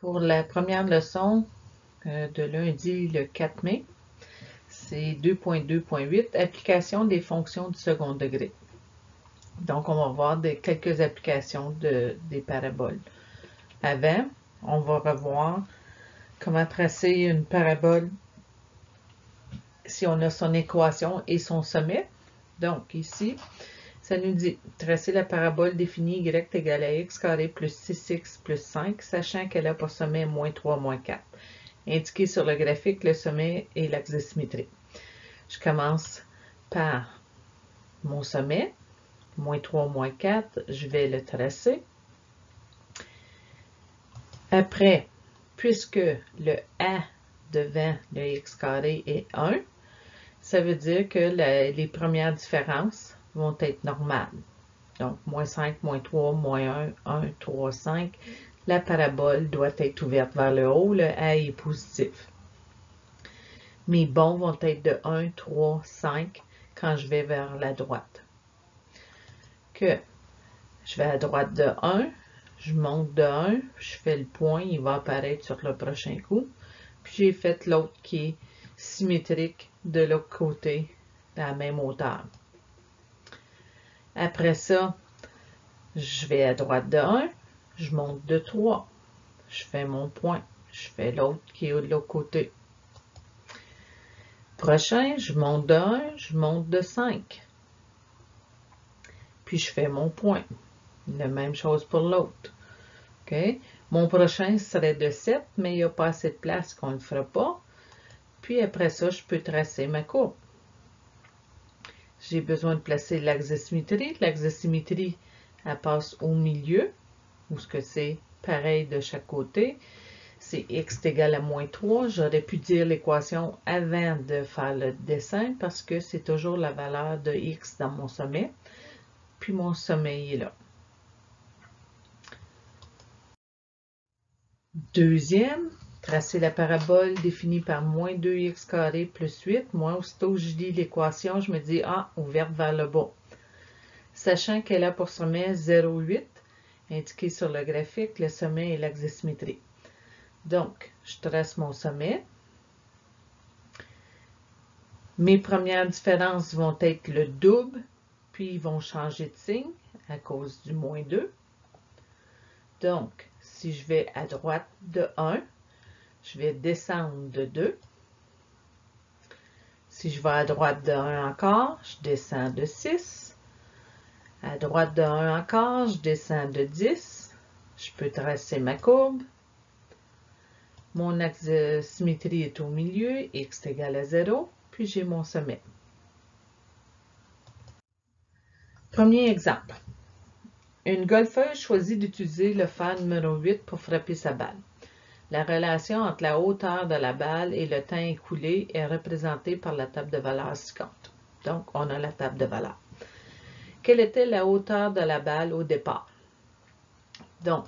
Pour la première leçon de lundi le 4 mai, c'est 2.2.8, application des fonctions du second degré. Donc, on va voir quelques applications des paraboles. Avant, on va revoir comment tracer une parabole si on a son équation et son sommet. Donc, ici, ça nous dit tracer la parabole définie y égale à x carré plus 6x plus 5, sachant qu'elle a pour sommet moins 3 moins 4. Indiquer sur le graphique le sommet et l'axe de symétrie. Je commence par mon sommet, moins 3 moins 4, je vais le tracer. Après, puisque le a devant le x carré est 1, ça veut dire que les premières différences vont être normales. Donc, moins 5, moins 3, moins 1, 1, 3, 5. La parabole doit être ouverte vers le haut. Le A est positif. Mes bonds vont être de 1, 3, 5 quand je vais vers la droite. Que je vais à droite de 1, je monte de 1, je fais le point, il va apparaître sur le prochain coup. Puis j'ai fait l'autre qui est symétrique de l'autre côté, à la même hauteur. Après ça, je vais à droite de 1, je monte de 3, je fais mon point, je fais l'autre qui est de l'autre côté. Prochain, je monte de 1, je monte de 5. Puis je fais mon point. La même chose pour l'autre. Okay? Mon prochain serait de 7, mais il n'y a pas assez de place qu'on ne le fera pas. Puis après ça, je peux tracer ma courbe. J'ai besoin de placer l'axe de symétrie. L'axe de symétrie, elle passe au milieu, où ce que c'est pareil de chaque côté. C'est x est égal à moins 3. J'aurais pu dire l'équation avant de faire le dessin parce que c'est toujours la valeur de x dans mon sommet. Puis mon sommet est là. Deuxième, tracer la parabole définie par moins 2x carré plus 8. Moi, aussitôt que je lis l'équation, je me dis, ah, ouverte vers le bas. Sachant qu'elle a pour sommet 0,8, indiqué sur le graphique, le sommet est l'axe de symétrie. Donc, je trace mon sommet. Mes premières différences vont être le double, puis ils vont changer de signe à cause du moins 2. Donc, si je vais à droite de 1, je vais descendre de 2. Si je vais à droite de 1 encore, je descends de 6. À droite de 1 encore, je descends de 10. Je peux tracer ma courbe. Mon axe de symétrie est au milieu, x est égal à 0, puis j'ai mon sommet. Premier exemple. Une golfeuse choisit d'utiliser le fer numéro 8 pour frapper sa balle. La relation entre la hauteur de la balle et le temps écoulé est représentée par la table de valeurs ci-contre. Donc, on a la table de valeurs. Quelle était la hauteur de la balle au départ? Donc,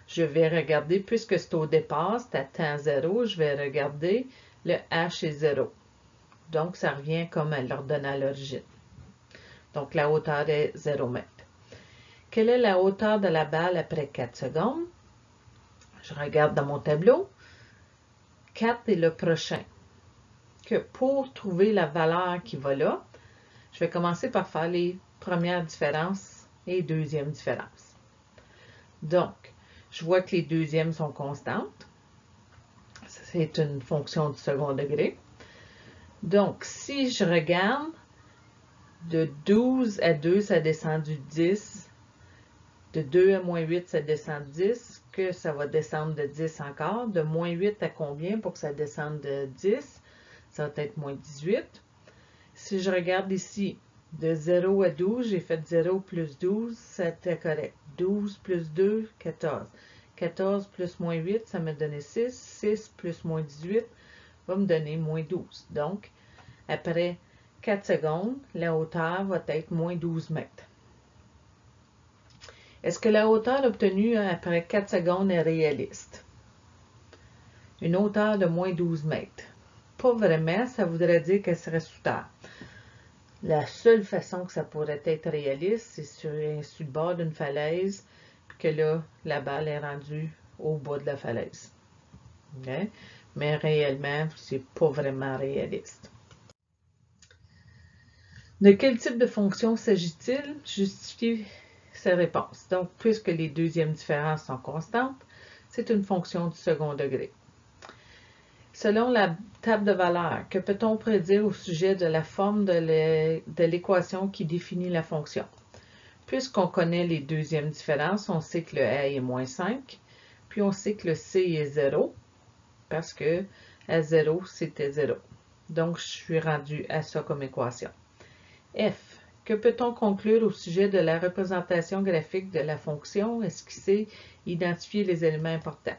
je vais regarder, puisque c'est au départ, c'est à temps 0, je vais regarder le h est 0. Donc, ça revient comme elle leur donne à l'origine. Donc, la hauteur est 0 mètres. Quelle est la hauteur de la balle après 4 secondes? Je regarde dans mon tableau. 4 est le prochain. Que pour trouver la valeur qui va là, je vais commencer par faire les premières différences et deuxièmes différences. Donc, je vois que les deuxièmes sont constantes. C'est une fonction du second degré. Donc, si je regarde, de 12 à 2, ça descend du 10. De 2 à moins 8, ça descend de 10. Que ça va descendre de 10 encore. De moins 8 à combien pour que ça descende de 10? Ça va être moins 18. Si je regarde ici, de 0 à 12, j'ai fait 0 plus 12, c'était correct. 12 plus 2, 14. 14 plus moins 8, ça m'a donné 6. 6 plus moins 18 va me donner moins 12. Donc, après 4 secondes, la hauteur va être moins 12 mètres. Est-ce que la hauteur obtenue après 4 secondes est réaliste? Une hauteur de moins 12 mètres. Pas vraiment, ça voudrait dire qu'elle serait sous terre. La seule façon que ça pourrait être réaliste, c'est sur le bord d'une falaise, puis que là, la balle est rendue au bas de la falaise. Okay? Mais réellement, c'est pas vraiment réaliste. De quel type de fonction s'agit-il? Justifier sa réponse. Donc, puisque les deuxièmes différences sont constantes, c'est une fonction du second degré. Selon la table de valeurs, que peut-on prédire au sujet de la forme de l'équation qui définit la fonction? Puisqu'on connaît les deuxièmes différences, on sait que le A est moins 5, puis on sait que le C est 0, parce que à 0, c'était 0. Donc, je suis rendu à ça comme équation. F. Que peut-on conclure au sujet de la représentation graphique de la fonction esquissée, identifier les éléments importants?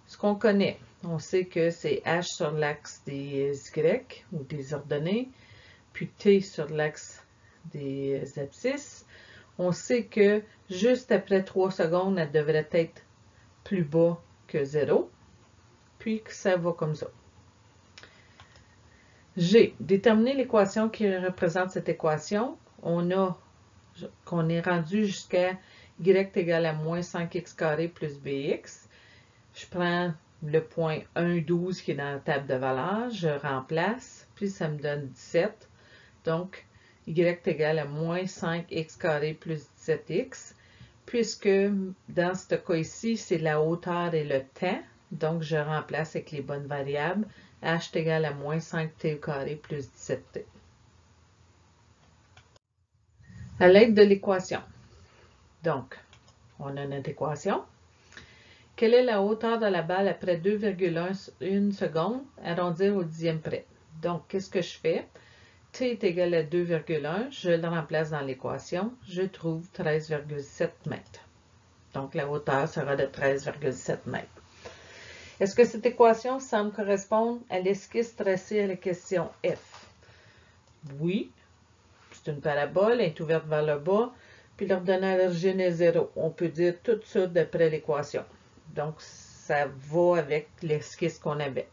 Ce qu'on connaît, on sait que c'est H sur l'axe des Y ou des ordonnées, puis T sur l'axe des abscisses. On sait que juste après 3 secondes, elle devrait être plus bas que 0, puis que ça va comme ça. G. Déterminer l'équation qui représente cette équation. On a qu'on est rendu jusqu'à y égale à moins 5x carré plus bx. Je prends le point 1,12 qui est dans la table de valeurs, je remplace, puis ça me donne 17. Donc, y égale à moins 5x carré plus 17x. Puisque dans ce cas ici, c'est la hauteur et le temps, donc je remplace avec les bonnes variables. H est égal à moins 5t au carré plus 17t. À l'aide de l'équation. Donc, on a notre équation. Quelle est la hauteur de la balle après 2,1 secondes, arrondir au dixième près? Donc, qu'est-ce que je fais? T est égal à 2,1, je le remplace dans l'équation, je trouve 13,7 mètres. Donc, la hauteur sera de 13,7 mètres. Est-ce que cette équation semble correspondre à l'esquisse tracée à la question F? Oui. C'est une parabole, elle est ouverte vers le bas, puis l'ordonnée à l'origine est 0. On peut dire tout ça d'après l'équation. Donc, ça va avec l'esquisse qu'on avait.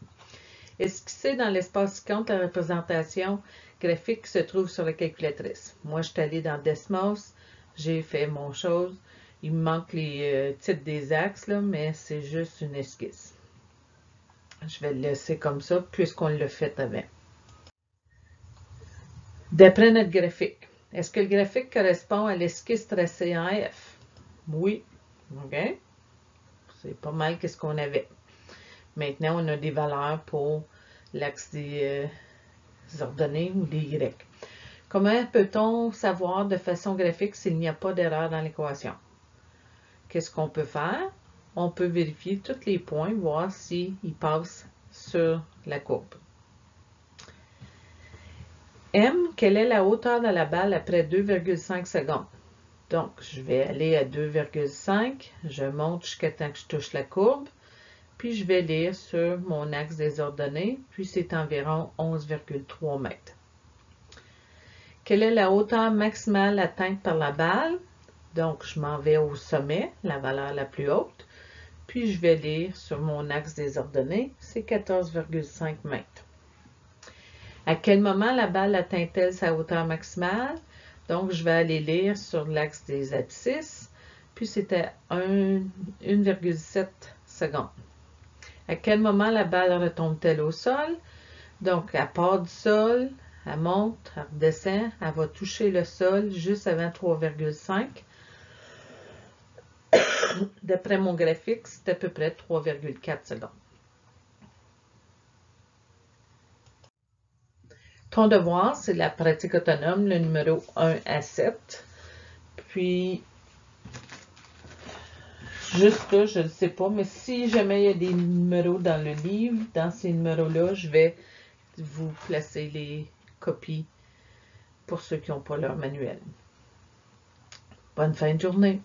Esquisser dans l'espace qui compte la représentation graphique qui se trouve sur la calculatrice. Moi, je suis allée dans Desmos, j'ai fait mon chose. Il me manque les titres des axes, là, mais c'est juste une esquisse. Je vais le laisser comme ça, puisqu'on l'a fait avant. D'après notre graphique, est-ce que le graphique correspond à l'esquisse tracée en F? Oui. OK. C'est pas mal qu'est-ce qu'on avait. Maintenant, on a des valeurs pour l'axe des ordonnées ou des Y. Comment peut-on savoir de façon graphique s'il n'y a pas d'erreur dans l'équation? Qu'est-ce qu'on peut faire? On peut vérifier tous les points, voir s'ils passent sur la courbe. M, quelle est la hauteur de la balle après 2,5 secondes? Donc, je vais aller à 2,5, je monte jusqu'à temps que je touche la courbe, puis je vais lire sur mon axe des ordonnées, puis c'est environ 11,3 mètres. Quelle est la hauteur maximale atteinte par la balle? Donc, je m'en vais au sommet, la valeur la plus haute, puis je vais lire sur mon axe des ordonnées, c'est 14,5 mètres. À quel moment la balle atteint-elle sa hauteur maximale? Donc, je vais aller lire sur l'axe des abscisses, puis c'était 1,7 secondes. À quel moment la balle retombe-t-elle au sol? Donc, elle part du sol, elle monte, elle redescend, elle va toucher le sol juste avant 3,5. D'après mon graphique, c'est à peu près 3,4 secondes. Ton devoir, c'est la pratique autonome, le numéro 1 à 7. Puis, juste là, je ne sais pas, mais si jamais il y a des numéros dans le livre, dans ces numéros-là, je vais vous placer les copies pour ceux qui n'ont pas leur manuel. Bonne fin de journée!